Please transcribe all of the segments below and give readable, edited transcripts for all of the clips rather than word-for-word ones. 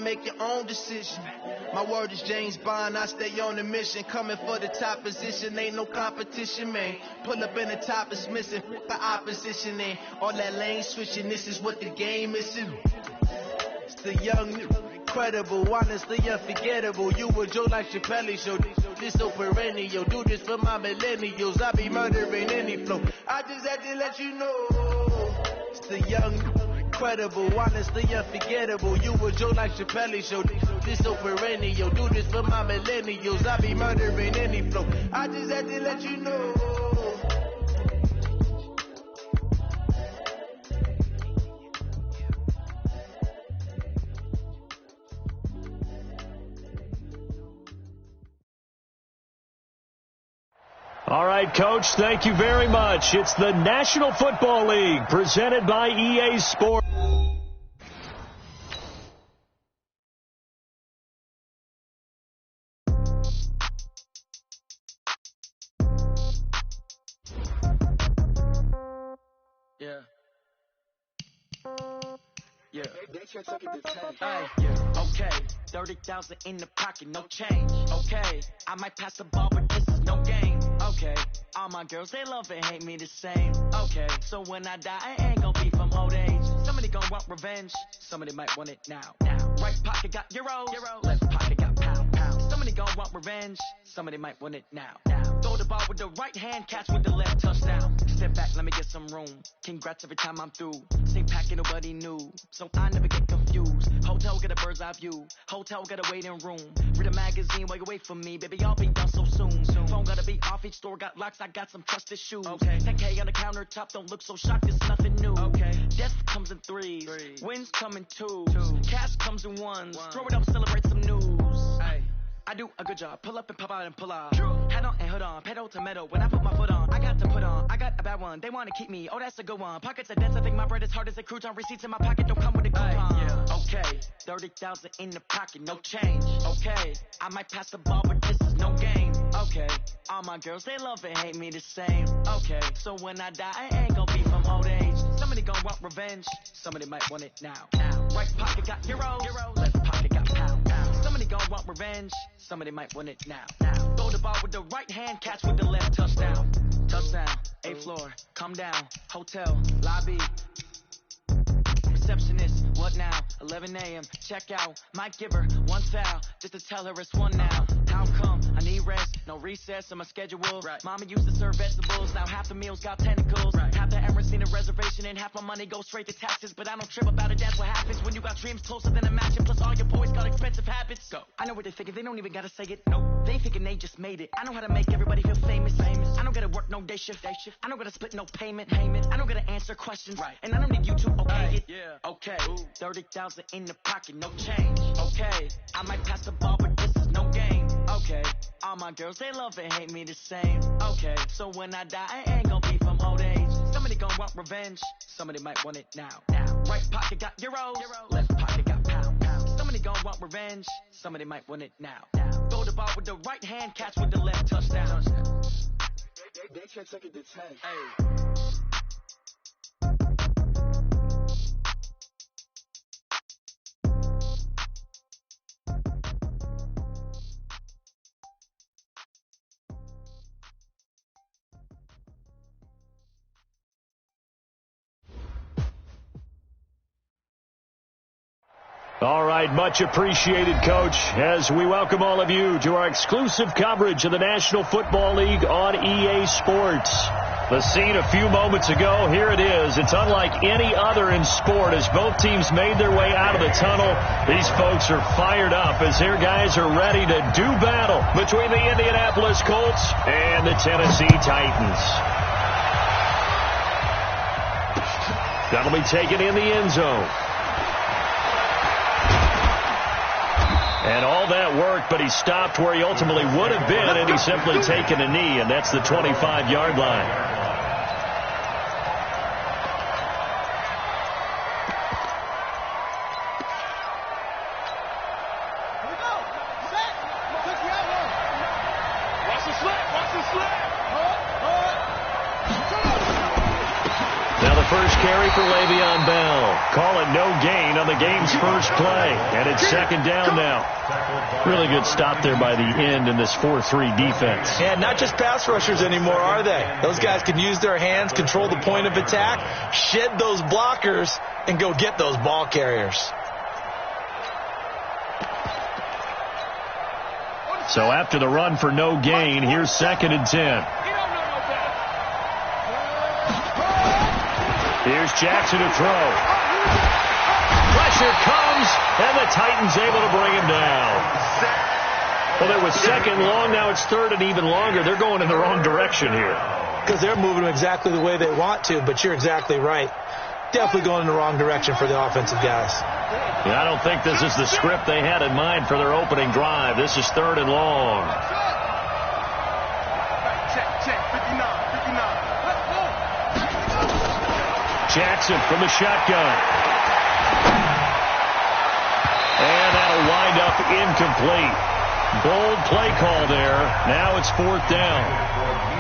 make your own decision. My word is James Bond, I stay on the mission. Coming for the top position, ain't no competition, man. Pull up in the top is missing, the opposition in. All that lane switching, this is what the game is. It's the young, incredible, honestly unforgettable. You a Joe like Chappelle show. This so perennial, do this for my millennials. I be murdering any flow. I just had to let you know. It's the young, incredible, honestly unforgettable. You a Joe like Chappelle show. This so perennial, do this for my millennials. I be murdering any flow. I just had to let you know. All right, Coach, thank you very much. It's the National Football League presented by EA Sports. Okay, 30,000 in the pocket, no change. Okay, I might pass the ball, but this is no game. Okay, all my girls, they love and hate me the same. Okay, so when I die, I ain't gonna be from old age. Somebody gonna want revenge, somebody might want it now. Right pocket got euros, left pocket got pound. Somebody gonna want revenge, somebody might want it now. Throw the ball with the right hand, catch with the left, touchdown. Step back, let me get some room. Congrats every time I'm through. Same packet, nobody knew, so I never get confused. Hotel get a bird's eye view, hotel got a waiting room. Read a magazine while you wait for me, baby, I'll be done so soon. Phone gotta be off, each store got locks, I got some trusted shoes. 10K on the countertop, don't look so shocked, it's nothing new. Death comes in threes, wins come in twos, cash comes in ones. Throw it up, celebrate some news. I do a good job, pull up and pop out and pull off. Head on and hood on, pedal to metal. When I put my foot on, I got to put on. I got a bad one, they want to keep me. Oh, that's a good one. Pockets are dense, I think my bread is hard as a crouton. Receipts in my pocket don't come with a coupon. Okay, 30,000 in the pocket, no change. Okay, I might pass the ball, but this is no game. Okay, all my girls, they love and hate me the same. Okay, so when I die, I ain't gonna be from old age. Somebody gonna want revenge, somebody might want it now. Right pocket got euros, left pocket got pound. Somebody gonna want revenge, somebody might want it now. Throw the ball with the right hand, catch with the left, touchdown. Touchdown, 8th floor, come down, hotel, lobby. Receptionist, what now? 11 a.m., check out. Might give her one foul, just to tell her it's one now. How come? I need rest, no recess in my schedule. Mama used to serve vegetables, now half the meals got tentacles. Half the Emirates need a reservation and half my money goes straight to taxes. But I don't trip about it, that's what happens when you got dreams closer than a mansion. Plus all your boys got expensive habits. Go. I know what they're thinking, they don't even gotta say it. Nope. They thinking they just made it. I know how to make everybody feel famous. I don't gotta work no day shift. I don't gotta split no payment. I don't gotta answer questions. And I don't need you to okay it. Okay, 30,000 in the pocket, no change. Okay, I might pass the ball, but this is no game. Okay, all my girls, they love and hate me the same. Okay, so when I die, I ain't gonna be from old age. Somebody gonna want revenge, somebody might want it now. Right pocket got euros, left pocket got pound. Somebody gonna want revenge, somebody might want it now. Throw the ball with the right hand, catch with the left, touchdown. They can't take it to 10. All right, much appreciated, Coach, as we welcome all of you to our exclusive coverage of the National Football League on EA Sports. The scene a few moments ago, here it is. It's unlike any other in sport as both teams made their way out of the tunnel. These folks are fired up as their guys are ready to do battle between the Indianapolis Colts and the Tennessee Titans. That'll be taken in the end zone. And all that work, but he stopped where he ultimately would have been, and he's simply taken a knee, and that's the 25-yard line. Now the first carry for Le'Veon Bell. Call it no gain on the game's first play. And it's second down now. Really good stop there by the end in this 4-3 defense. Yeah, not just pass rushers anymore, are they? Those guys can use their hands, control the point of attack, shed those blockers, and go get those ball carriers. So after the run for no gain, here's second and 10. Here's Jackson to throw. Pressure comes, and the Titans able to bring him down. Well, it was second long, now it's third and even longer. They're going in the wrong direction here. Because they're moving exactly the way they want to, but you're exactly right. Definitely going in the wrong direction for the offensive guys. Yeah, I don't think this is the script they had in mind for their opening drive. This is third and long. Jackson from the shotgun. And that'll wind up incomplete. Bold play call there. Now it's fourth down.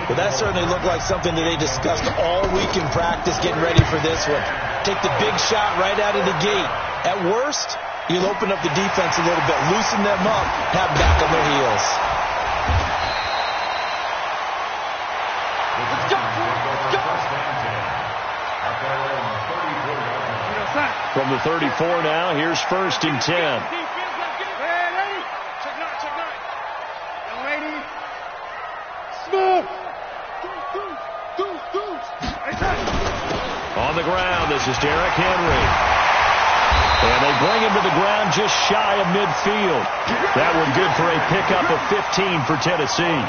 Well, that certainly looked like something that they discussed all week in practice getting ready for this one. Take the big shot right out of the gate. At worst, you'll open up the defense a little bit, loosen them up, have back on their heels. From the 34 now, here's first and 10. On the ground, this is Derrick Henry. And they bring him to the ground just shy of midfield. That one good for a pickup of 15 for Tennessee.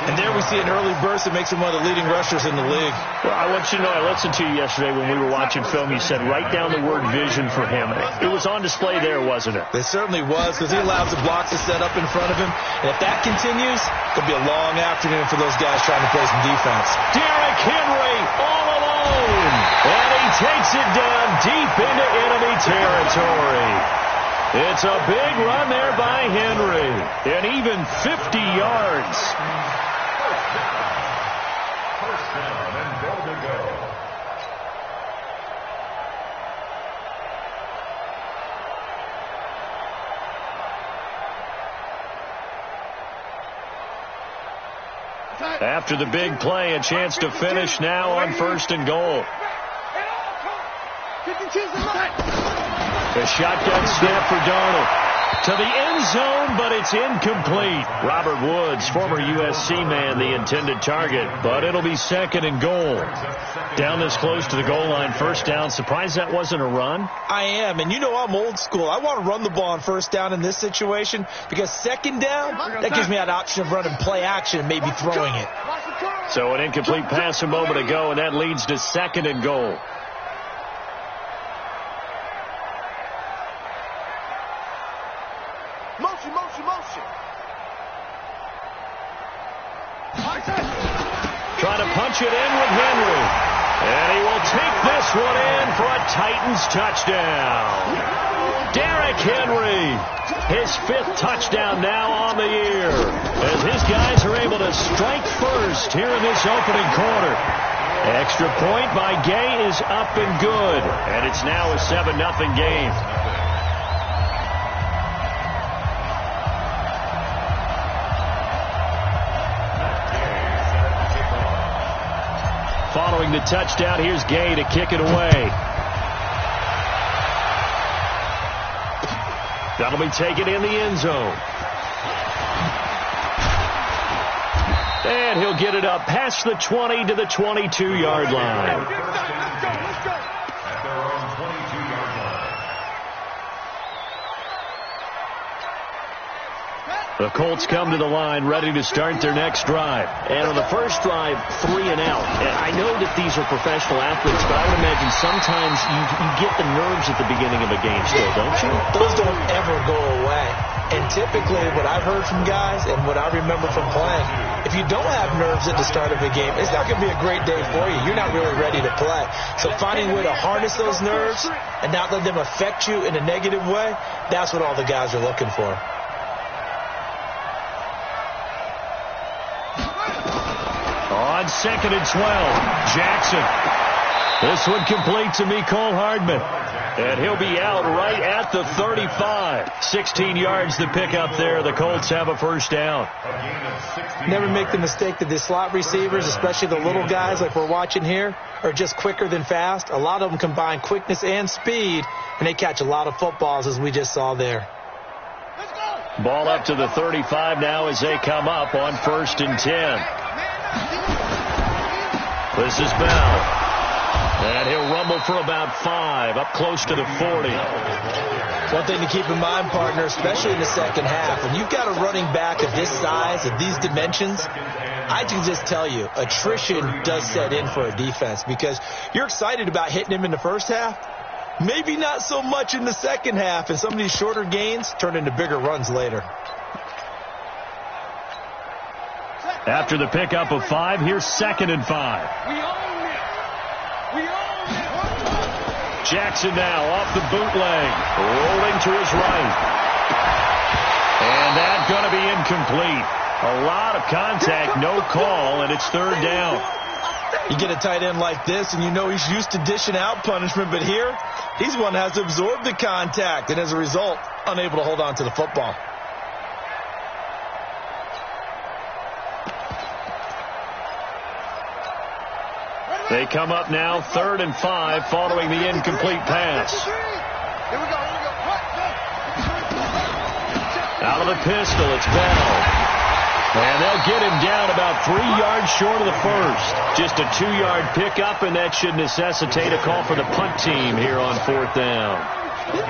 And there we see an early burst that makes him one of the leading rushers in the league. Well, I want you to know, I listened to you yesterday when we were watching film. You said write down the word vision for him. It was on display there, wasn't it? It certainly was, because he allows the blocks to set up in front of him. And if that continues, it'll be a long afternoon for those guys trying to play some defense. Derrick Henry all alone. And he takes it down deep into enemy territory. It's a big run there by Henry. And even 50 yards. After the big play, a chance to finish now on first and goal. The shotgun snap for Darnold. To the end zone, but it's incomplete. Robert Woods, former USC man, the intended target, but it'll be second and goal. Down this close to the goal line, first down. Surprised that wasn't a run? I am, and you know I'm old school. I want to run the ball on first down in this situation because second down, that gives me that option of running play action and maybe throwing it. So an incomplete pass a moment ago, and that leads to second and goal. Trying to punch it in with Henry. And he will take this one in for a Titans touchdown. Derrick Henry, his fifth touchdown now on the year, as his guys are able to strike first here in this opening quarter. Extra point by Gay is up and good, and it's now a 7-0 game. Following the touchdown, here's Gay to kick it away. That'll be taken in the end zone. And he'll get it up past the 20 to the 22-yard line. The Colts come to the line ready to start their next drive. And on the first drive, 3 and out. And I know that these are professional athletes, but I would imagine sometimes you get the nerves at the beginning of a game still, don't you? Those don't ever go away. And typically what I've heard from guys and what I remember from playing, if you don't have nerves at the start of a game, it's not going to be a great day for you. You're not really ready to play. So finding a way to harness those nerves and not let them affect you in a negative way, that's what all the guys are looking for. On second and 12, Jackson. This one complete to Mecole Hardman. And he'll be out right at the 35. 16 yards to pick up there. The Colts have a first down. Never make the mistake that the slot receivers, especially the little guys like we're watching here, are just quicker than fast. A lot of them combine quickness and speed, and they catch a lot of footballs, as we just saw there. Ball up to the 35 now as they come up on 1st and 10. This is Bell. And he'll rumble for about 5, up close to the 40. One thing to keep in mind, partner, especially in the second half, when you've got a running back of this size, of these dimensions, I can just tell you, attrition does set in for a defense because you're excited about hitting him in the first half. Maybe not so much in the second half, and some of these shorter gains turn into bigger runs later. After the pickup of 5, here's 2nd and 5. Jackson now off the bootleg, rolling to his right. And that's going to be incomplete. A lot of contact, no call, and it's 3rd down. You get a tight end like this, and you know he's used to dishing out punishment, but here, he's one that has absorbed the contact, and as a result, unable to hold on to the football. They come up now, 3rd and 5, following the incomplete pass. Out of the pistol, it's Bell. And they'll get him down about 3 yards short of the first. Just a 2-yard pickup, and that should necessitate a call for the punt team here on 4th down.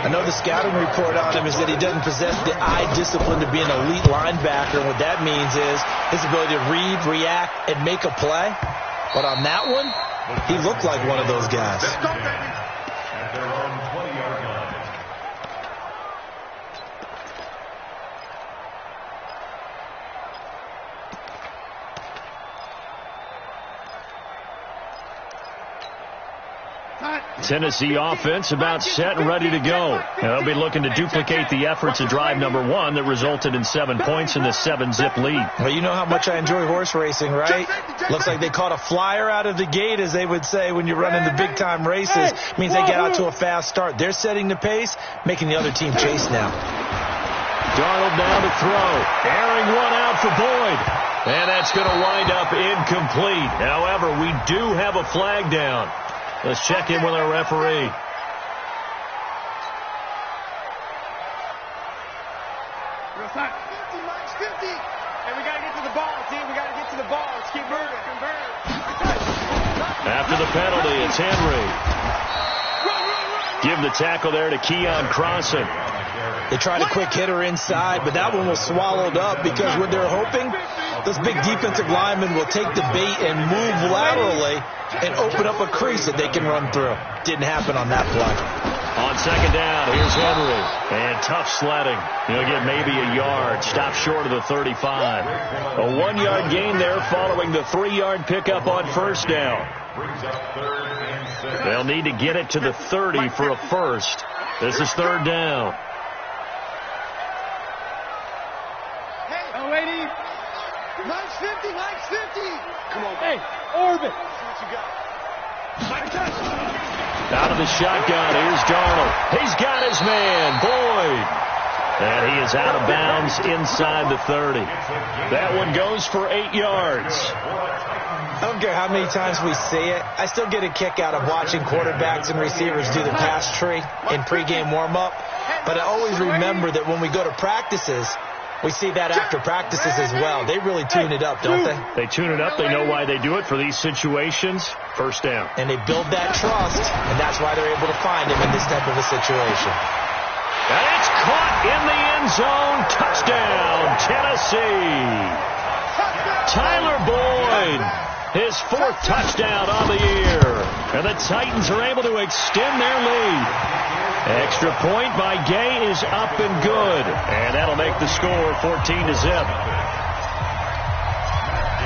I know the scouting report on him is that he doesn't possess the eye discipline to be an elite linebacker. And what that means is his ability to read, react, and make a play. But on that one, he looked like one of those guys. At their own 20-yard line. Tennessee offense about set and ready to go. They'll be looking to duplicate the efforts of drive number 1 that resulted in 7 points in the 7-zip lead. Well, you know how much I enjoy horse racing, right? Looks like they caught a flyer out of the gate, as they would say when you're running the big-time races. Means they get out to a fast start. They're setting the pace, making the other team chase now. Darnold now to throw. Airing one out for Boyd. And that's going to wind up incomplete. However, we do have a flag down. Let's check in with our referee. Real time. 50, Mike's 50. Hey, we got to get to the ball, team. We got to get to the ball. Let's keep moving. After the penalty, it's Henry. Give the tackle there to Keon Crossan. They tried a quick hitter inside, but that one was swallowed up because what they're hoping, those big defensive linemen will take the bait and move laterally and open up a crease that they can run through. Didn't happen on that play. On 2nd down, here's Henry. And tough sledding. He'll get maybe a yard. Stop short of the 35. A 1-yard gain there following the 3-yard pickup on 1st down. They'll need to get it to the 30 for a first. This is 3rd down. Oh, lady. Mike's 50, Mike's 50. Come on. Hey, Orbit. See what you got. Out of the shotgun, here's Darnold. He's got his man, Boyd. And he is out of bounds inside the 30. That one goes for 8 yards. I don't care how many times we see it. I still get a kick out of watching quarterbacks and receivers do the pass tree in pregame warm-up. But I always remember that when we go to practices, we see that after practices as well. They really tune it up, don't they? They tune it up. They know why they do it for these situations. 1st down. And they build that trust, and that's why they're able to find him in this type of a situation. And it's caught in the end zone. Touchdown, Tennessee. Tyler Boyd, his 4th touchdown on the year. And the Titans are able to extend their lead. Extra point by Gay is up and good. And that'll make the score 14-zip.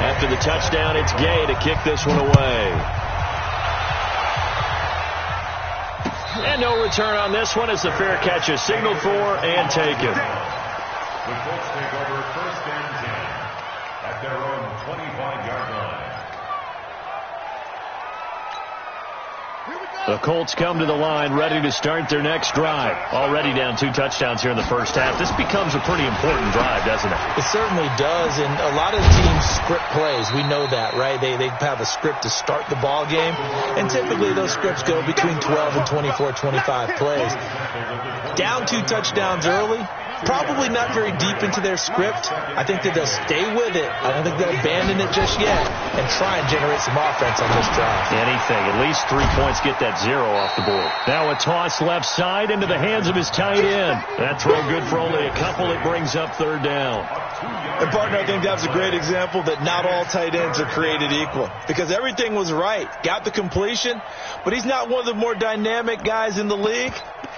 After the touchdown, it's Gay to kick this one away. And no return on this one as the fair catch is signaled for and taken. The Colts take over 1st and 10 at their own 25-yard line. The Colts come to the line ready to start their next drive. Already down 2 touchdowns here in the first half. This becomes a pretty important drive, doesn't it? It certainly does, and a lot of teams script plays. We know that, right? They have a script to start the ball game, and typically those scripts go between 12 and 24, 25 plays. Down 2 touchdowns early, probably not very deep into their script. I think that they'll stay with it. I don't think they'll abandon it just yet and try and generate some offense on this drive. Anything. At least 3 points get that 0 off the board. Now a toss left side into the hands of his tight end. That throw good for only a couple. It brings up 3rd down. And, partner, I think that was a great example that not all tight ends are created equal, because everything was right. Got the completion, but he's not one of the more dynamic guys in the league.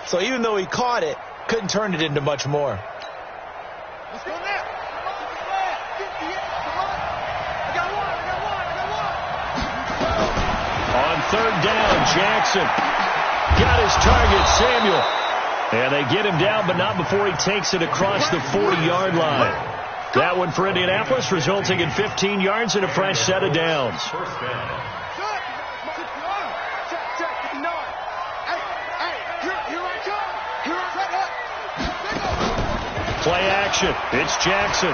So even though he caught it, couldn't turn it into much more. Let's go now. On 3rd down, Jackson got his target, Samuel. And they get him down, but not before he takes it across the 40-yard line. That one for Indianapolis, resulting in 15 yards and a fresh set of downs. Play action. It's Jackson.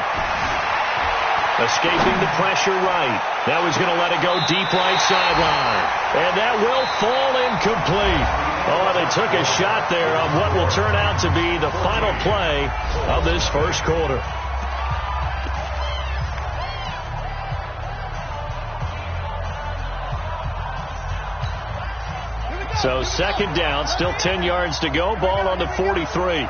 Escaping the pressure right. That was going to let it go deep right sideline. And that will fall incomplete. Oh, they took a shot there on what will turn out to be the final play of this first quarter. So 2nd down, still 10 yards to go. Ball on the 43.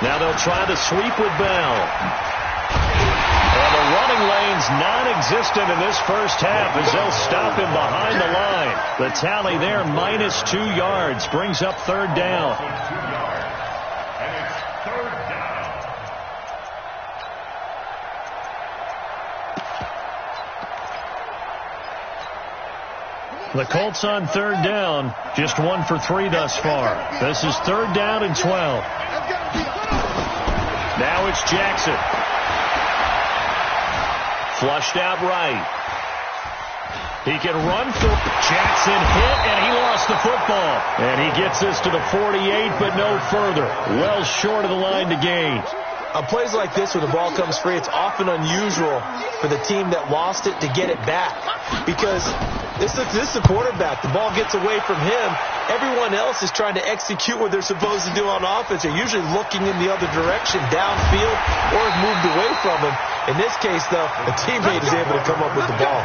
Now they'll try the sweep with Bell. And the running lane's non-existent in this first half as they'll stop him behind the line. The tally there, minus 2 yards, brings up 3rd down. The Colts on 3rd down, just 1 for 3 thus far. This is 3rd down and 12. Now it's Jackson. Flushed out right. He can run through. Jackson hit, and he lost the football. And he gets this to the 48, but no further. Well short of the line to gain. On plays like this where the ball comes free, it's often unusual for the team that lost it to get it back. Because this is the quarterback. The ball gets away from him. Everyone else is trying to execute what they're supposed to do on offense. They're usually looking in the other direction, downfield, or have moved away from him. In this case, though, a teammate is able to come up with the ball.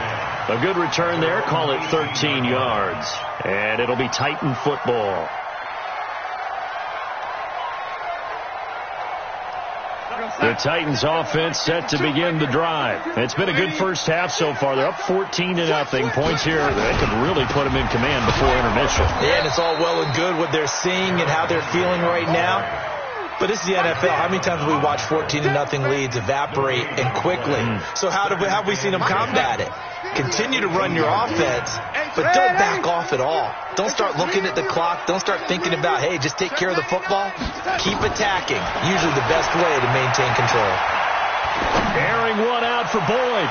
A good return there. Call it 13 yards. And it'll be Titan football. The Titans offense set to begin the drive. It's been a good first half so far. They're up 14-0. Points here that could really put them in command before intermission. Yeah, and it's all well and good what they're seeing and how they're feeling right now. But this is the NFL. How many times have we watched 14-0 leads evaporate and quickly? So how have we seen them combat it? Continue to run your offense, but don't back off at all. Don't start looking at the clock. Don't start thinking about, hey, just take care of the football. Keep attacking. Usually the best way to maintain control. Airing one out for Boyd.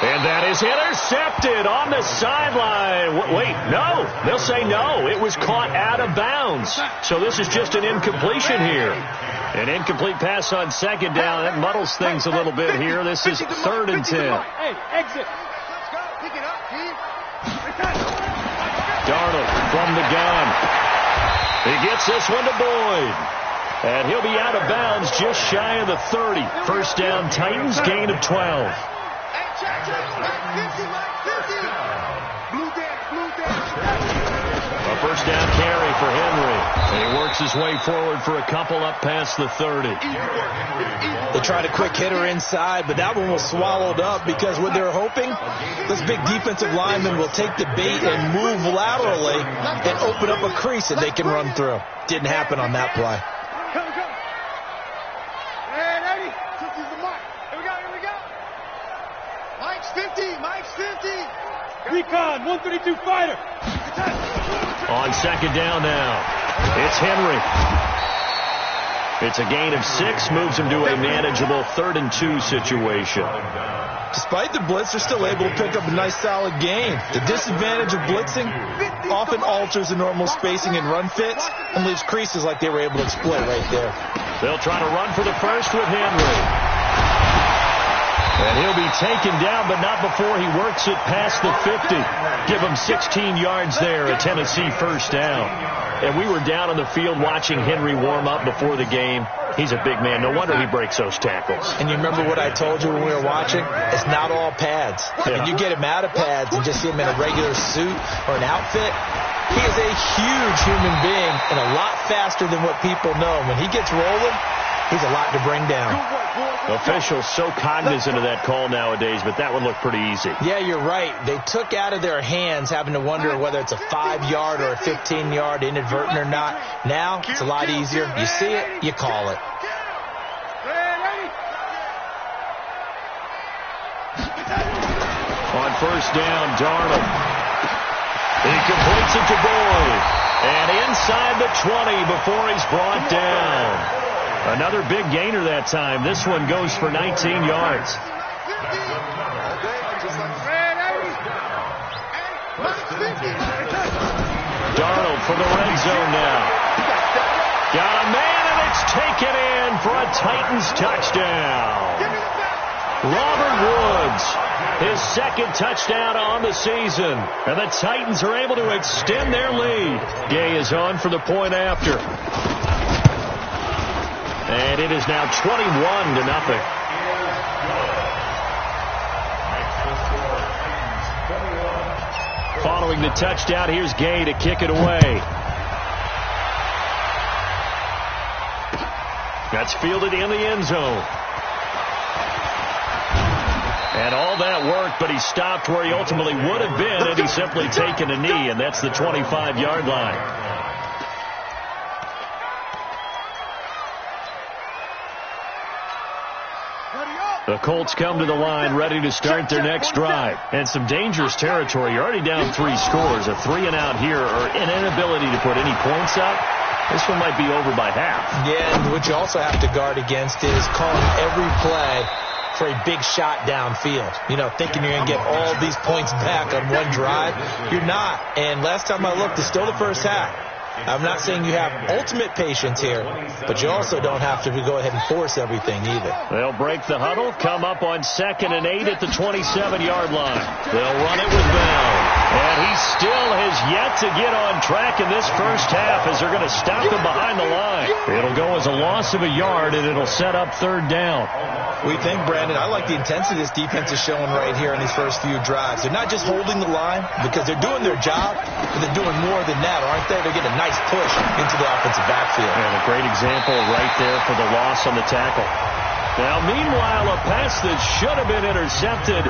And that is intercepted on the sideline. Wait, no. They'll say no. It was caught out of bounds. So this is just an incompletion here. An incomplete pass on 2nd down. That muddles things a little bit here. This is 3rd and 10. Hey, exit. Darnold from the gun. He gets this one to Boyd. And he'll be out of bounds just shy of the 30. First down, Titans, gain of 12. A first down carry for Henry. And he works his way forward for a couple up past the 30. They tried a quick hitter inside, but that one was swallowed up because what they're hoping, this big defensive lineman will take the bait and move laterally and open up a crease that they can run through. Didn't happen on that play. Come. Hey, Eddie. This is the mark. Here we go. Mike's 50. Recon, 132 fighter. On 2nd down now, it's Henry. It's a gain of 6, moves him to a manageable 3rd and 2 situation. Despite the blitz, they're still able to pick up a nice solid gain. The disadvantage of blitzing often alters the normal spacing and run fits and leaves creases like they were able to exploit right there. They'll try to run for the first with Henry. And he'll be taken down, but not before he works it past the 50. Give him 16 yards there, a Tennessee first down. And we were down on the field watching Henry warm up before the game. He's a big man. No wonder he breaks those tackles. And you remember what I told you when we were watching? It's not all pads. Yeah. When you get him out of pads and just see him in a regular suit or an outfit, he is a huge human being and a lot faster than what people know. When he gets rolling, he's a lot to bring down. Officials so cognizant of that call nowadays, but that one looked pretty easy. Yeah, you're right. They took out of their hands having to wonder whether it's a 5-yard or a 15-yard inadvertent or not. Now, it's a lot easier. You see it, you call it. On first down, Darnold. He completes it to Boyd. And inside the 20 before he's brought down. Another big gainer that time. This one goes for 19 yards. Darnold for the red zone now. Got a man, and it's taken in for a Titans touchdown. Robert Woods, his 2nd touchdown on the season. And the Titans are able to extend their lead. Gay is on for the point after. And it is now 21-0. Following the touchdown, here's Gay to kick it away. That's fielded in the end zone. And all that worked, but he stopped where he ultimately would have been had he simply taken a knee, and that's the 25-yard line. The Colts come to the line ready to start their next drive. And some dangerous territory. You're already down 3 scores. A 3-and-out here or an inability to put any points up. This one might be over by half. Yeah, and what you also have to guard against is calling every play for a big shot downfield. You know, thinking you're going to get all these points back on one drive. You're not. And last time I looked, it's still the first half. I'm not saying you have ultimate patience here, but you also don't have to go ahead and force everything either. They'll break the huddle, come up on 2nd and 8 at the 27-yard line. They'll run it with Bell. And he still has yet to get on track in this first half as they're going to stop him behind the line. It'll go as a loss of a yard, and it'll set up 3rd down. We think, Brandon, I like the intensity this defense is showing right here in these first few drives. They're not just holding the line because they're doing their job, but they're doing more than that, aren't they? They're getting a nice push into the offensive backfield. And a great example right there for the loss on the tackle. Now, meanwhile, a pass that should have been intercepted,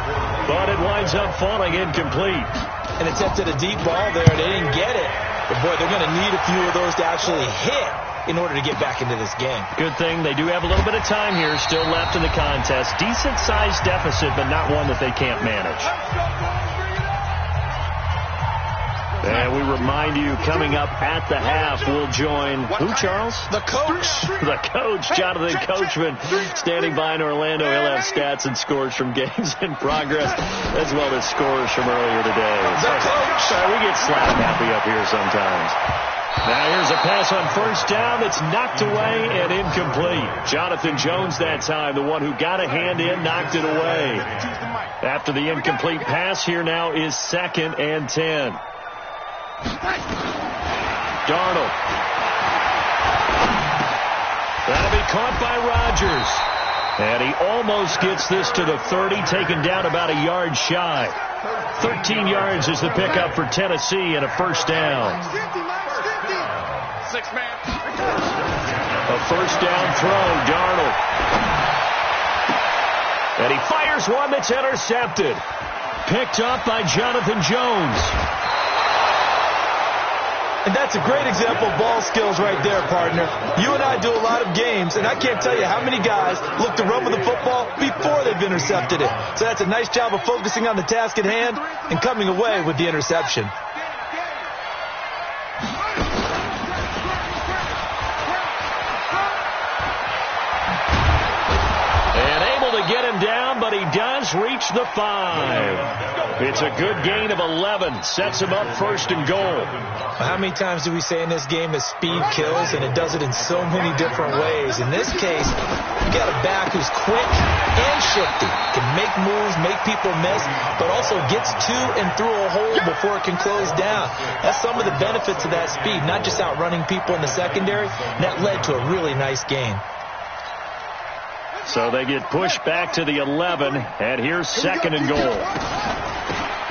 but it winds up falling incomplete. And attempted a deep ball there, and they didn't get it. But, boy, they're going to need a few of those to actually hit in order to get back into this game. Good thing they do have a little bit of time here still left in the contest. Decent-sized deficit, but not one that they can't manage. And we remind you, coming up at the half, we'll join who, Charles? The coach. The coach, Jonathan Coachman, standing by in Orlando. He'll have stats and scores from games in progress, as well as scores from earlier today. The coach. We get slap happy up here sometimes. Now here's a pass on first down that's knocked away and incomplete. Jonathan Jones that time, the one who got a hand in, knocked it away. After the incomplete pass, here now is 2nd and 10. Darnold. That'll be caught by Rodgers. And he almost gets this to the 30, taken down about a yard shy. 13 yards is the pickup for Tennessee and a first down. A first down throw, Darnold. And he fires one that's intercepted. Picked up by Jonathan Jones. And that's a great example of ball skills right there, partner. You and I do a lot of games, and I can't tell you how many guys look to run with the football before they've intercepted it. So that's a nice job of focusing on the task at hand and coming away with the interception. has reached the 5. It's a good gain of 11. Sets him up 1st and goal. How many times do we say in this game that speed kills, and it does it in so many different ways? In this case, you got a back who's quick and shifty, can make moves, make people miss, but also gets to and through a hole before it can close down. That's some of the benefits of that speed, not just outrunning people in the secondary. That led to a really nice game. So they get pushed back to the 11, and here's 2nd and goal.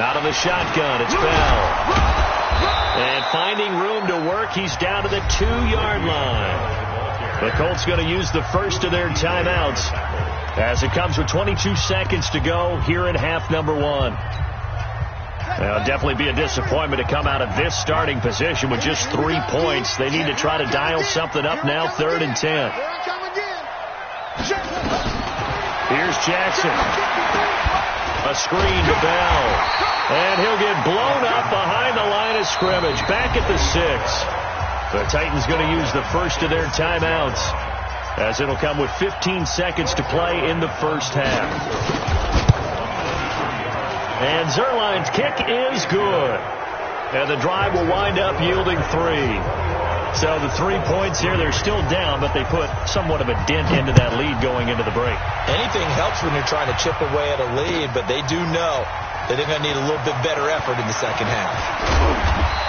Out of the shotgun, it's Bell. And finding room to work, he's down to the 2-yard line. The Colts going to use the first of their timeouts as it comes with 22 seconds to go here in half number 1. It'll definitely be a disappointment to come out of this starting position with just 3 points. They need to try to dial something up now, 3rd and 10. Here's Jackson. A screen to Bell. And he'll get blown up behind the line of scrimmage. Back at the 6. The Titans going to use the first of their timeouts, as it'll come with 15 seconds to play in the first half. And Zerline's kick is good. And the drive will wind up yielding 3. So the 3 points here, they're still down, but they put somewhat of a dent into that lead going into the break. Anything helps when you're trying to chip away at a lead, but they do know that they're going to need a little bit better effort in the second half.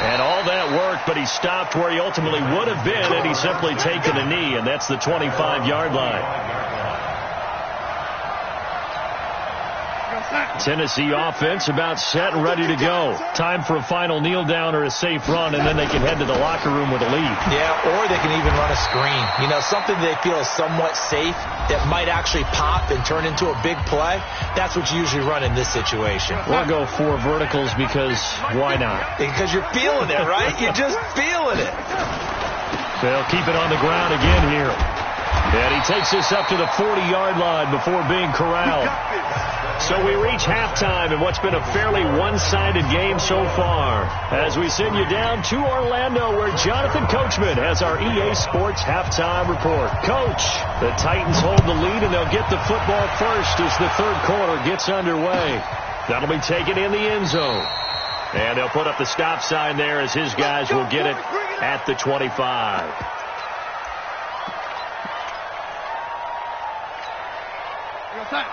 And all that work, but he stopped where he ultimately would have been had he simply taken a knee, and that's the 25-yard line. Tennessee offense about set and ready to go. Time for a final kneel down or a safe run, and then they can head to the locker room with a lead. Yeah, or they can even run a screen. You know, something they feel is somewhat safe that might actually pop and turn into a big play. That's what you usually run in this situation. Or go 4 verticals because why not? Because you're feeling it, right? You're just feeling it. They'll keep it on the ground again here. And he takes this up to the 40-yard line before being corralled. So we reach halftime in what's been a fairly one-sided game so far, as we send you down to Orlando, where Jonathan Coachman has our EA Sports halftime report. Coach, the Titans hold the lead, and they'll get the football first as the third quarter gets underway. That'll be taken in the end zone. And they'll put up the stop sign there as his guys will get it at the 25.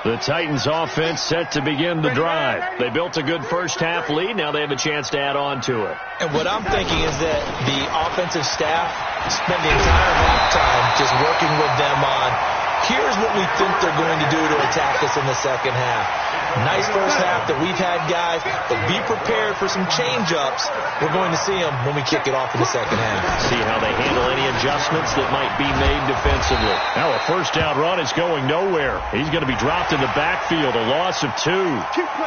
The Titans offense set to begin the drive. They built a good first half lead. Now they have a chance to add on to it. And what I'm thinking is that the offensive staff spent the entire halftime just working with them on, here's what we think they're going to do to attack us in the second half. Nice first half that we've had, guys, but be prepared for some change-ups. We're going to see them when we kick it off in the second half. See how they handle any adjustments that might be made defensively. Now a first down run is going nowhere. He's going to be dropped in the backfield, a loss of 2.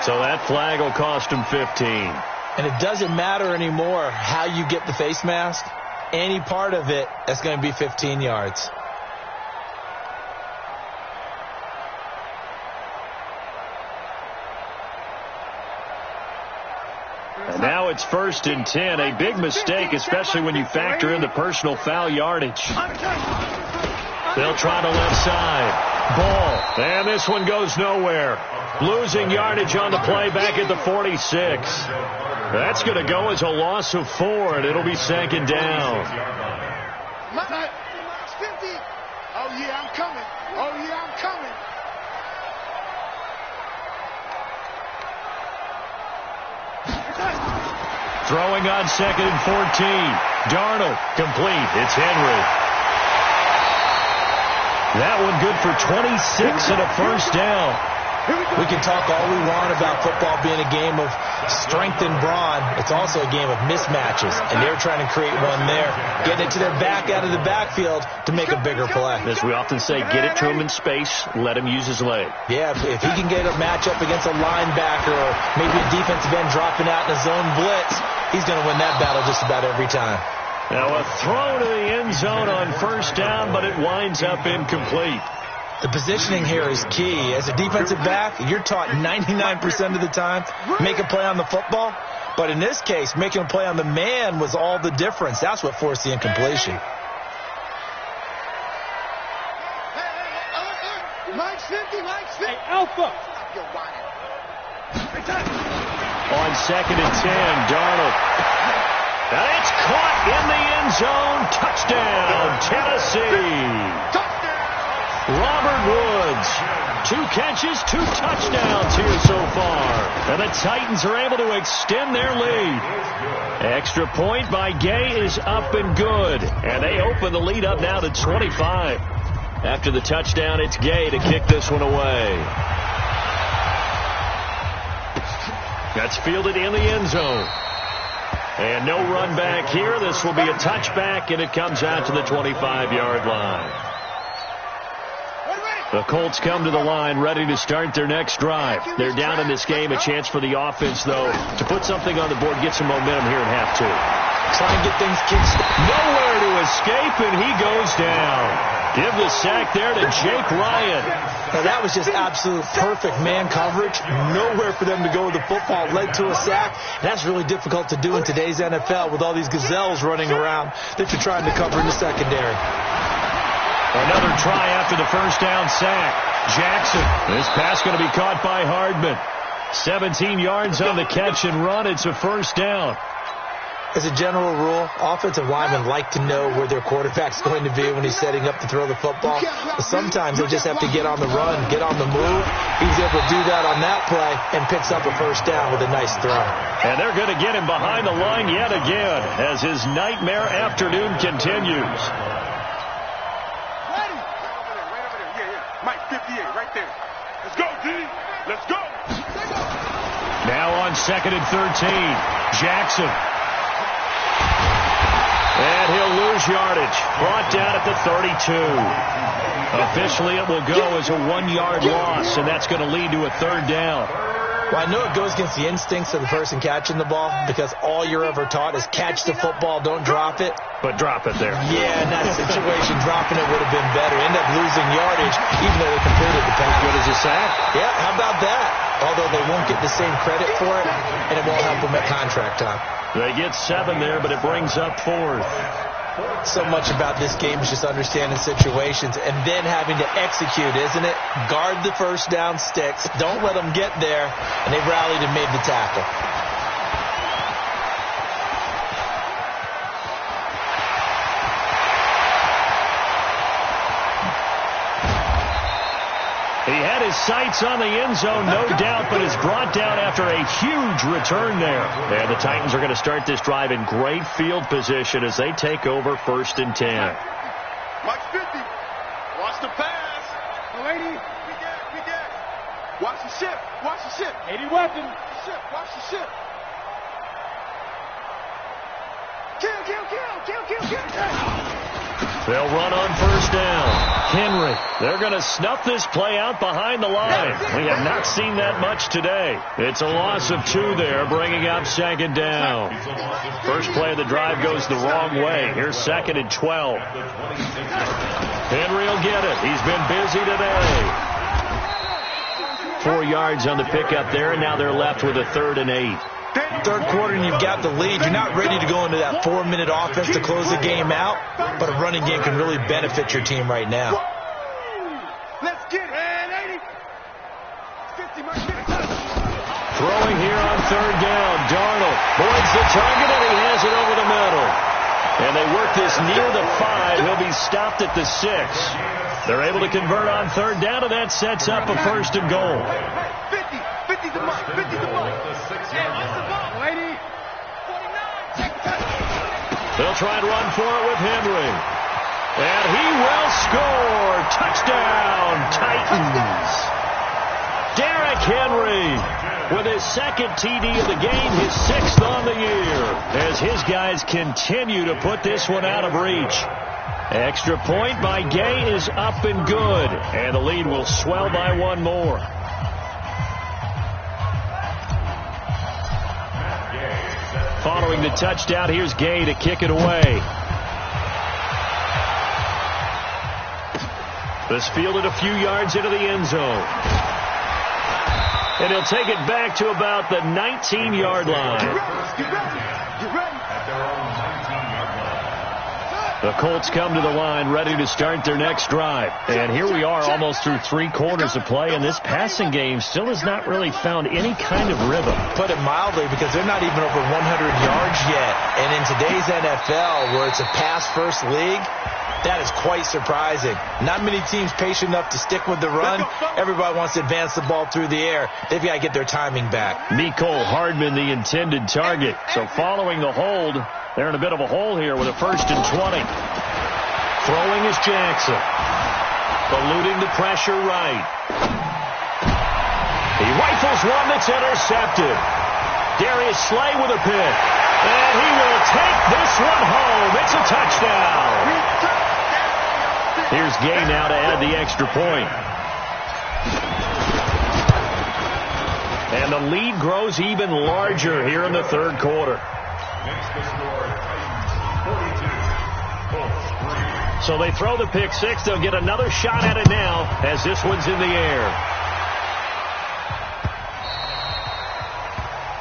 So that flag will cost him 15. And it doesn't matter anymore how you get the face mask. Any part of it, that's going to be 15 yards. And now it's 1st and 10. A big mistake, especially when you factor in the personal foul yardage. They'll try the left side. Ball. And this one goes nowhere. Losing yardage on the play back at the 46. That's going to go as a loss of 4, and it'll be 2nd down. Oh, yeah, I'm coming. Oh, yeah, I'm coming. Throwing on 2nd and 14. Darnold complete. It's Henry. That one good for 26 and a first down. We can talk all we want about football being a game of strength and brawn. It's also a game of mismatches, and they're trying to create one there, getting it to their back out of the backfield to make a bigger play. As we often say, get it to him in space, let him use his leg. Yeah, if he can get a matchup against a linebacker or maybe a defensive end dropping out in a zone blitz, he's going to win that battle just about every time. Now a throw to the end zone on first down, but it winds up incomplete. The positioning here is key. As a defensive back, you're taught 99% of the time, make a play on the football. But in this case, making a play on the man was all the difference. That's what forced the incompletion. Mike's 50, Mike's 50. Hey, Alpha. On 2nd and 10, Darnold. And it's caught in the end zone. Touchdown, Tennessee. Robert Woods. 2 catches, 2 touchdowns here so far. And the Titans are able to extend their lead. Extra point by Gay is up and good. And they open the lead up now to 25. After the touchdown, it's Gay to kick this one away. That's fielded in the end zone. And no run back here. This will be a touchback, and it comes out to the 25-yard line. The Colts come to the line ready to start their next drive. They're down in this game. A chance for the offense, though, to put something on the board, get some momentum here in half 2. Try and get things kickstarted. Nowhere to escape, and he goes down. Give the sack there to Jake Ryan. Now, that was just absolute perfect man coverage. Nowhere for them to go with the football. Led to a sack. And that's really difficult to do in today's NFL with all these gazelles running around that you're trying to cover in the secondary. Another try after the first down sack. Jackson. This pass going to be caught by Hardman. 17 yards on the catch and run. It's a first down. As a general rule, offensive linemen like to know where their quarterback's going to be when he's setting up to throw the football. But sometimes they just have to get on the run, get on the move. He was able to do that on that play and picks up a first down with a nice throw. And they're going to get him behind the line yet again as his nightmare afternoon continues. Ready? Right over there. Yeah. Mike, 58, right there. Let's go, D. Let's go. Now on 2nd and 13, Jackson. And he'll lose yardage. Brought down at the 32. Officially, it will go as a 1-yard loss, and that's going to lead to a 3rd down. Well, I know it goes against the instincts of the person catching the ball because all you're ever taught is catch the football, don't drop it. But drop it there. Yeah, in that situation, dropping it would have been better. End up losing yardage, even though they completed the pass. Good as a sack. Yeah, how about that? Although they won't get the same credit for it, and it won't help them at contract time. They get 7 there, but it brings up 4th. So much about this game is just understanding situations and then having to execute, isn't it? Guard the first down sticks. Don't let them get there. And they rallied and made the tackle. He had his sights on the end zone, no doubt, but is brought down after a huge return there. And the Titans are going to start this drive in great field position as they take over 1st and 10. Mike 50. Watch the pass. Oh, 80. We get. Watch the ship. Watch the ship. 80 weapon. Watch the ship. Kill. They'll run on 1st down. Henry, they're going to snuff this play out behind the line. We have not seen that much today. It's a loss of 2 there, bringing up 2nd down. First play of the drive goes the wrong way. Here's 2nd and 12. Henry will get it. He's been busy today. 4 yards on the pickup there, and now they're left with a 3rd and 8. Third quarter and you've got the lead. You're not ready to go into that 4-minute offense to close the game out, but a running game can really benefit your team right now. Let's get it. 50. Throwing here on 3rd down. Darnold avoids the target, and he has it over the middle. And they work this near the 5. He'll be stopped at the 6. They're able to convert on 3rd down, and that sets up a 1st and goal. 50 to Mike. 50 to Mike. They'll try and run for it with Henry. And he will score. Touchdown, Titans. Derrick Henry with his 2nd TD of the game, his 6th on the year, as his guys continue to put this one out of reach. Extra point by Gay is up and good, and the lead will swell by 1 more. Following the touchdown, here's Gay to kick it away. This fielded a few yards into the end zone. And he'll take it back to about the 19-yard line. You ready? The Colts come to the line ready to start their next drive. And here we are almost through 3 quarters of play, and this passing game still has not really found any kind of rhythm. Put it mildly, because they're not even over 100 yards yet. And in today's NFL, where it's a pass-first league, that is quite surprising. Not many teams patient enough to stick with the run. Everybody wants to advance the ball through the air. They've got to get their timing back. Mecole Hardman, the intended target. So following the hold, they're in a bit of a hole here with a 1st and 20. Throwing is Jackson. Eluding the pressure right. He rifles one that's intercepted. Darius Slay with a pick. And he will take this one home. It's a touchdown. Here's Gay now to add the extra point. And the lead grows even larger here in the 3rd quarter. So they throw the pick 6. They'll get another shot at it now as this one's in the air.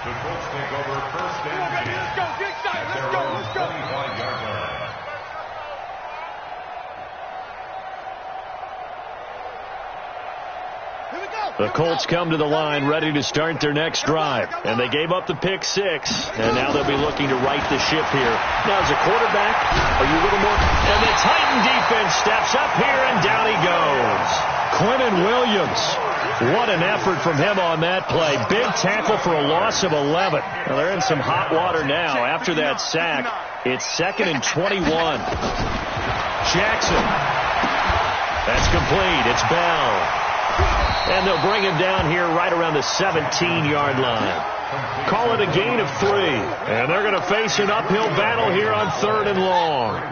The Colts take over 1st and 10. Let's go. Get excited. Let's go. 25-yard line. The Colts come to the line ready to start their next drive. And they gave up the pick 6. And now they'll be looking to right the ship here. Now as a quarterback, are you a little more? And the Titan defense steps up here and down he goes. Quentin Williams. What an effort from him on that play. Big tackle for a loss of 11. Well, they're in some hot water now. After that sack, it's 2nd and 21. Jackson. That's complete. It's Bell. And they'll bring him down here right around the 17-yard line. Call it a gain of 3. And they're going to face an uphill battle here on 3rd and long.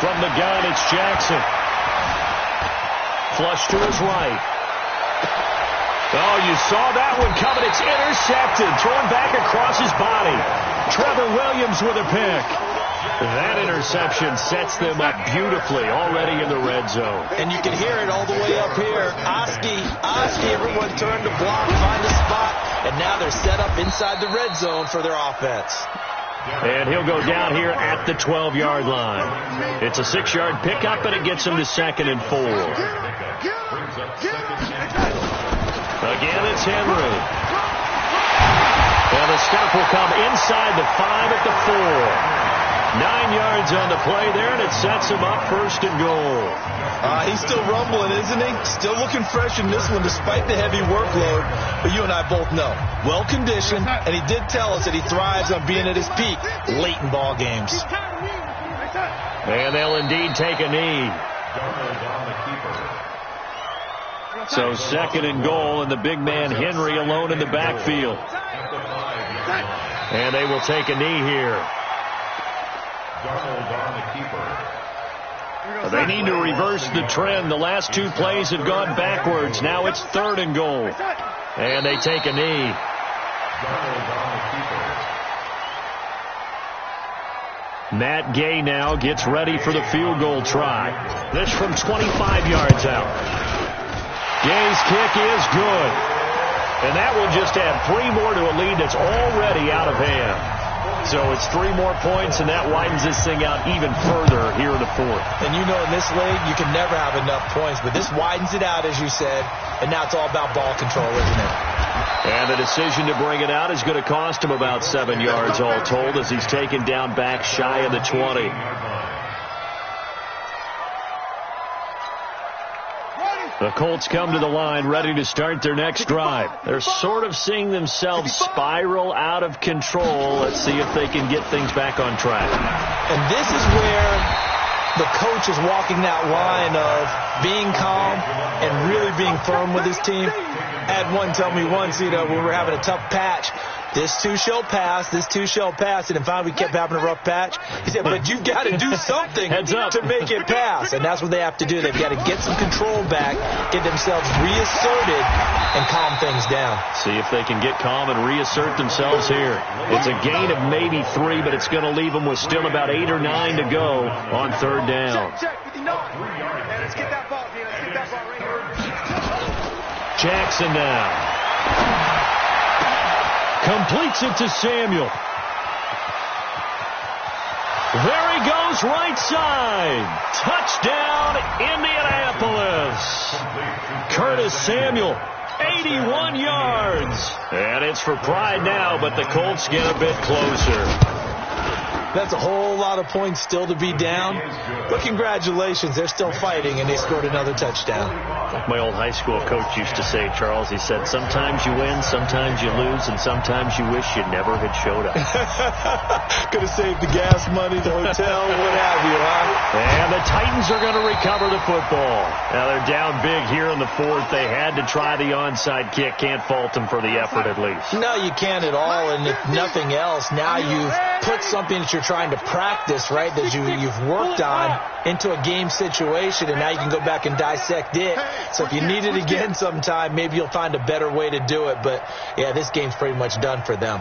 From the gun, it's Jackson. Flush to his right. Oh, you saw that one coming. It's intercepted. Thrown back across his body. Trevor Williams with a pick. That interception sets them up beautifully already in the red zone. And you can hear it all the way up here. Oski, everyone turned to block, find a spot, and now they're set up inside the red zone for their offense. And he'll go down here at the 12-yard line. It's a 6-yard pickup, and it gets him to 2nd and 4. Again, it's Henry. And the stop will come inside the 5 at the 4. 9 yards on the play there, and it sets him up 1st and goal. He's still rumbling, isn't he? Still looking fresh in this one despite the heavy workload. But you and I both know, well-conditioned, and he did tell us that he thrives on being at his peak late in ball games. And they'll indeed take a knee. So 2nd and goal, and the big man Henry alone in the backfield. And they will take a knee here. They need to reverse the trend. The last 2 plays have gone backwards. Now it's 3rd and goal. And they take a knee. Matt Gay now gets ready for the field goal try. This from 25 yards out. Gay's kick is good. And that will just add 3 more to a lead that's already out of hand. So it's 3 more points, and that widens this thing out even further here in the 4th. And you know in this league, you can never have enough points, but this widens it out, as you said, and now it's all about ball control, isn't it? And the decision to bring it out is going to cost him about 7 yards all told as he's taken down back shy of the 20. The Colts come to the line ready to start their next drive. They're sort of seeing themselves spiral out of control. Let's see if they can get things back on track. And this is where the coach is walking that line of being calm and really being firm with his team. I had one tell me once, when we were having a tough patch, this too shall pass, this too shall pass. And finally we kept having a rough patch. He said, but you've got to do something to make it pass. And that's what they have to do. They've got to get some control back, get themselves reasserted, and calm things down. See if they can get calm and reassert themselves here. It's a gain of maybe 3, but it's going to leave them with still about 8 or 9 to go on 3rd down. Let's get that ball, man. Let's get that ball right here. Jackson now. Completes it to Samuel. There he goes, right side. Touchdown, Indianapolis. Curtis Samuel, 81 yards. And it's for pride now, but the Colts get a bit closer. That's a whole lot of points still to be down. But congratulations, they're still fighting, and they scored another touchdown. Like my old high school coach used to say, Charles, he said, sometimes you win, sometimes you lose, and sometimes you wish you never had showed up. Could have saved the gas money, the hotel, what have you, huh? And the Titans are going to recover the football. Now they're down big here in the fourth. They had to try the onside kick. Can't fault them for the effort at least. No, you can't at all, and if nothing else, now you've put something that you're trying to practice, right, that you've worked on into a game situation, and now you can go back and dissect it. So if you need it again sometime, maybe you'll find a better way to do it. But, yeah, this game's pretty much done for them.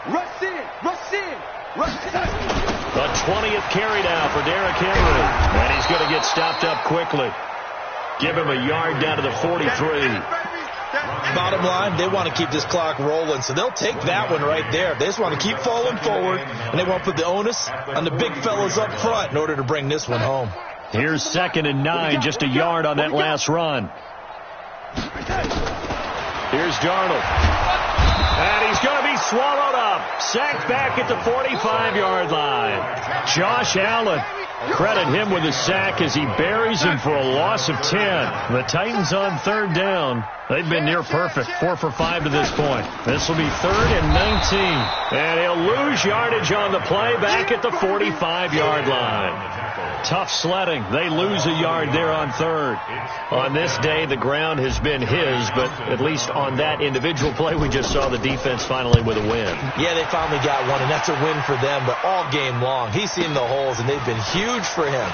Rush in, rush in, rush in. The 20th carry now for Derrick Henry. And he's going to get stopped up quickly. Give him a yard down to the 43. Bottom line, they want to keep this clock rolling, so they'll take that one right there. They just want to keep falling forward, and they want to put the onus on the big fellas up front in order to bring this one home. Here's 2nd and 9, just a yard on that last run. Here's Darnold. And he's going to be swallowed up. Sacked back at the 45-yard line. Josh Allen. Credit him with a sack as he buries him for a loss of 10. The Titans on 3rd down. They've been near perfect, 4 for 5 to this point. This will be 3rd and 19. And he'll lose yardage on the play back at the 45-yard line. Tough sledding. They lose a yard there on 3rd. On this day, the ground has been his, but at least on that individual play, we just saw the defense finally with a win. Yeah, they finally got one, and that's a win for them, but all game long, he's seen the holes, and they've been huge for him.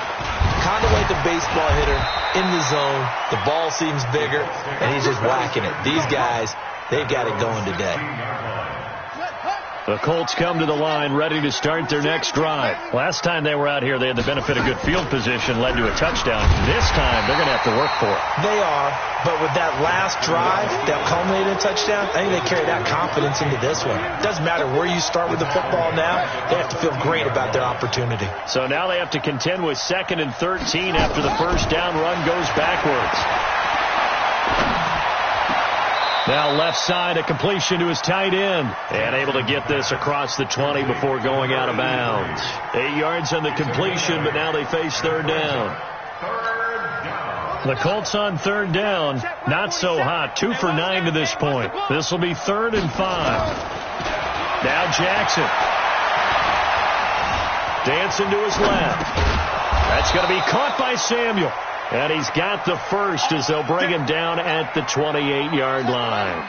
Kind of like the baseball hitter in the zone. The ball seems bigger, and he's just whacking it. These guys, they've got it going today. The Colts come to the line ready to start their next drive. Last time they were out here, they had the benefit of good field position, led to a touchdown. This time, they're going to have to work for it. They are, but with that last drive that culminated in a touchdown, I think they carry that confidence into this one. It doesn't matter where you start with the football now, they have to feel great about their opportunity. So now they have to contend with 2nd and 13 after the first down run goes backwards. Now left side, a completion to his tight end. And able to get this across the 20 before going out of bounds. 8 yards on the completion, but now they face 3rd down. The Colts on 3rd down. Not so hot. 2 for 9 to this point. This will be 3rd and 5. Now Jackson. Dancing to his left. That's going to be caught by Samuel. And he's got the first as they'll bring him down at the 28-yard line.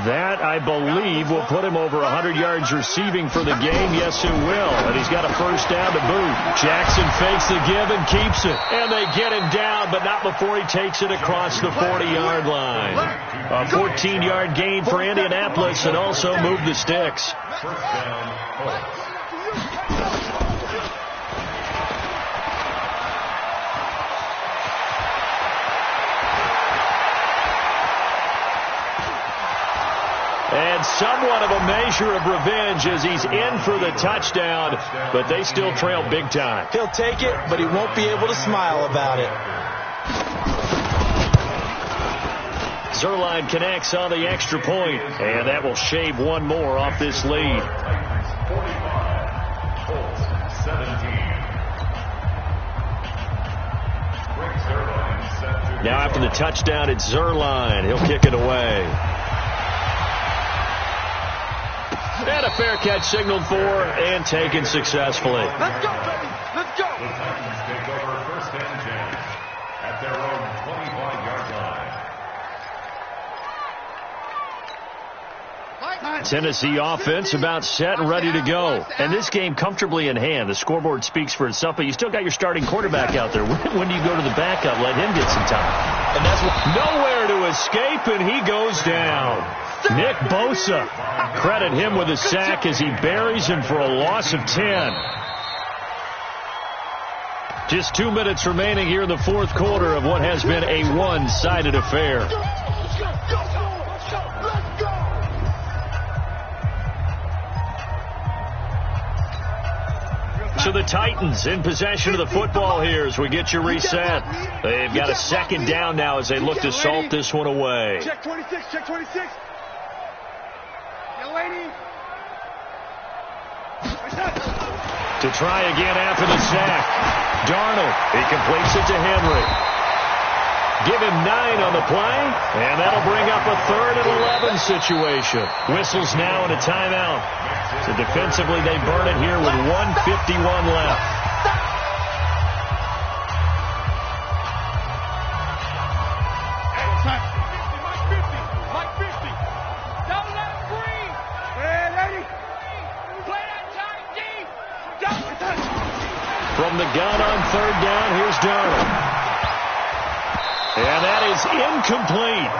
That, I believe, will put him over 100 yards receiving for the game. Yes, it will. And he's got a first down to boot. Jackson fakes the give and keeps it. And they get him down, but not before he takes it across the 40-yard line. A 14-yard gain for Indianapolis and also moved the sticks. And somewhat of a measure of revenge as he's in for the touchdown, but they still trail big time. He'll take it, but he won't be able to smile about it. Zerline connects on the extra point, and that will shave one more off this lead. 45, Colts 17. Now after the touchdown, it's Zerline. He'll kick it away. And a fair catch signaled for and taken successfully. Let's go, baby. Let's go. The Titans take over 1st and 10 at their own 25-yard line. Tennessee offense about set and ready to go. And this game comfortably in hand. The scoreboard speaks for itself, but you still got your starting quarterback out there. When do you go to the backup? Let him get some time. And that's nowhere to escape, and he goes down. Nick Bosa. Credit him with a sack as he buries him for a loss of 10. Just 2 minutes remaining here in the fourth quarter of what has been a one-sided affair. So the Titans in possession of the football here as we get you reset. They've got a second down now as they look to salt this one away. Check 26, check 26. Young lady. To try again after the sack. Darnold, he completes it to Henry. Give him 9 on the play, and that'll bring up a 3rd and 11 situation. Whistles now and a timeout. So defensively, they burn it here with 1:51 left. Mike 50. Double that green. Hey, lady. Play that tight deep. From the gun on 3rd down, here's Darnold. And that is incomplete.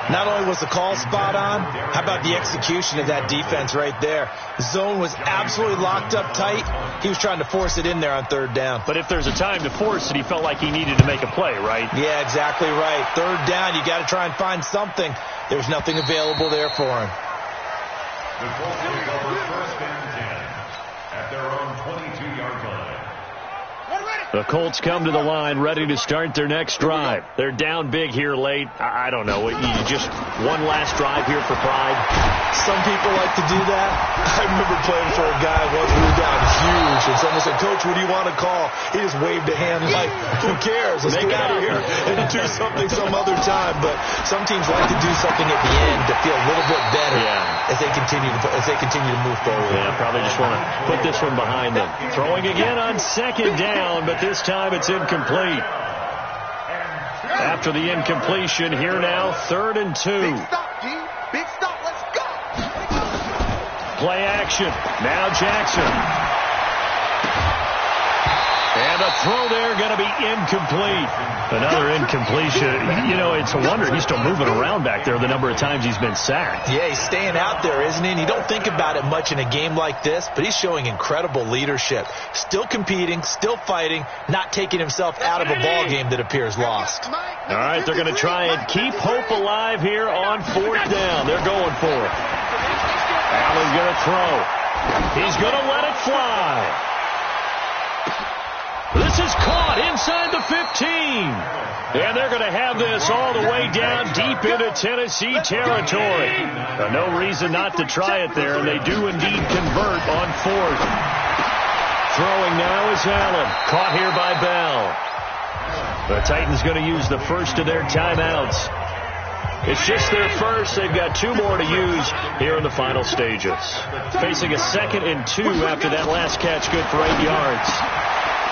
Not only was the call spot on, how about the execution of that defense right there? The zone was absolutely locked up tight. He was trying to force it in there on 3rd down. But if there's a time to force it, he felt like he needed to make a play, right? Yeah, exactly right. 3rd down, you got to try and find something. There's nothing available there for him. The Colts take over 1st and 10 at their own 22-yard line. The Colts come to the line ready to start their next drive. They're down big here late. I don't know. You just one last drive here for pride. Some people like to do that. I remember playing for a guy once we were down huge, and someone said, "Coach, what do you want to call?" He just waved a hand like, "Who cares? Let's get out of here and do something some other time." But some teams like to do something at the end to feel a little bit better as they continue to move forward. Yeah, probably just want to put this one behind them. Throwing again on 2nd down, but this time it's incomplete. After the incompletion, here now 3rd and 2. Big stop, G. Big stop. Let's go. Play action. Now Jackson. And a throw there going to be incomplete. Another incompletion. You know, it's a wonder he's still moving around back there the number of times he's been sacked. Yeah, he's staying out there, isn't he? And you don't think about it much in a game like this, but he's showing incredible leadership. Still competing, still fighting, not taking himself out of a ball game that appears lost. All right, they're going to try and keep hope alive here on 4th down. They're going for it. Allen's going to throw. He's going to let it fly. This is caught inside the 15. And they're going to have this all the way down deep into Tennessee territory. No reason not to try it there, and they do indeed convert on 4th. Throwing now is Allen. Caught here by Bell. The Titans going to use the first of their timeouts. It's just their first. They've got 2 more to use here in the final stages. Facing a 2nd and 2 after that last catch, good for 8 yards.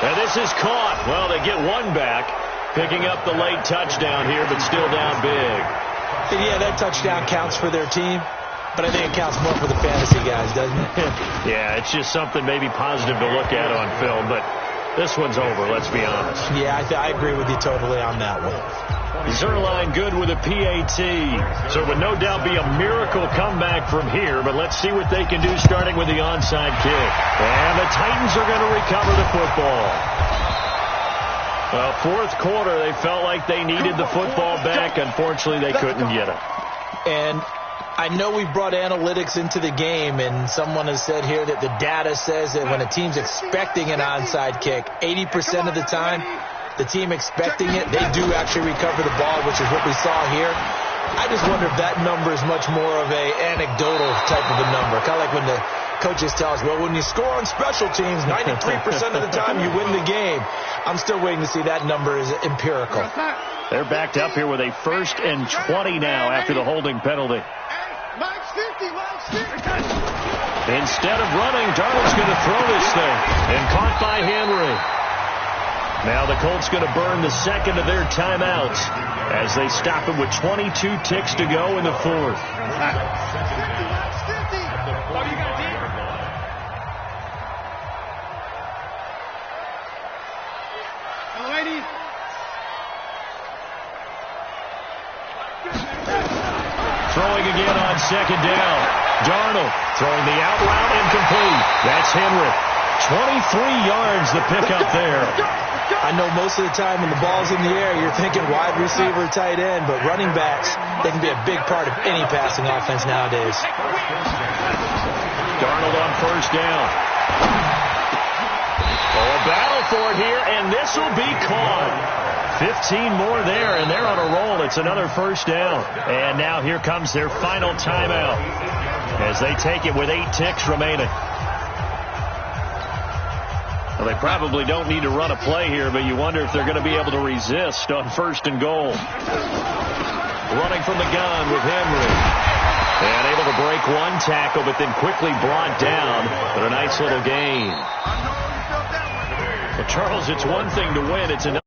And this is caught. Well, they get 1 back, picking up the late touchdown here, but still down big. Yeah, that touchdown counts for their team, but I think it counts more for the fantasy guys, doesn't it? Yeah, it's just something maybe positive to look at on film, but this one's over, let's be honest. Yeah, I agree with you totally on that one. Zerline good with a PAT. So it would no doubt be a miracle comeback from here, but let's see what they can do starting with the onside kick. And the Titans are going to recover the football. Well, 4th quarter, they felt like they needed the football back. Unfortunately, they couldn't get it. And I know we brought analytics into the game, and someone has said here that the data says that when a team's expecting an onside kick, 80% of the time, the team expecting it, they do actually recover the ball, which is what we saw here. I just wonder if that number is much more of a anecdotal type of a number. Kind of like when the coaches tell us, well, when you score on special teams, 93% of the time you win the game. I'm still waiting to see that number is empirical. They're backed up here with a 1st and 20 now after the holding penalty. Instead of running, Darnold's going to throw this thing, and caught by Henry. Now the Colts going to burn the 2nd of their timeouts as they stop it with 22 ticks to go in the 4th. Throwing again on 2nd down. Darnold throwing the out route incomplete. That's Henry. 23 yards the pickup there. I know most of the time when the ball's in the air, you're thinking wide receiver, tight end, but running backs, they can be a big part of any passing offense nowadays. Darnold on 1st down. Oh, a battle for it here, and this will be caught. 15 more there, and they're on a roll. It's another first down. And now here comes their final timeout as they take it with 8 ticks remaining. Well, they probably don't need to run a play here, but you wonder if they're going to be able to resist on 1st and goal. Running from the gun with Henry. And able to break one tackle, but then quickly brought down. But a nice little gain. Well, Charles, it's one thing to win. It's another.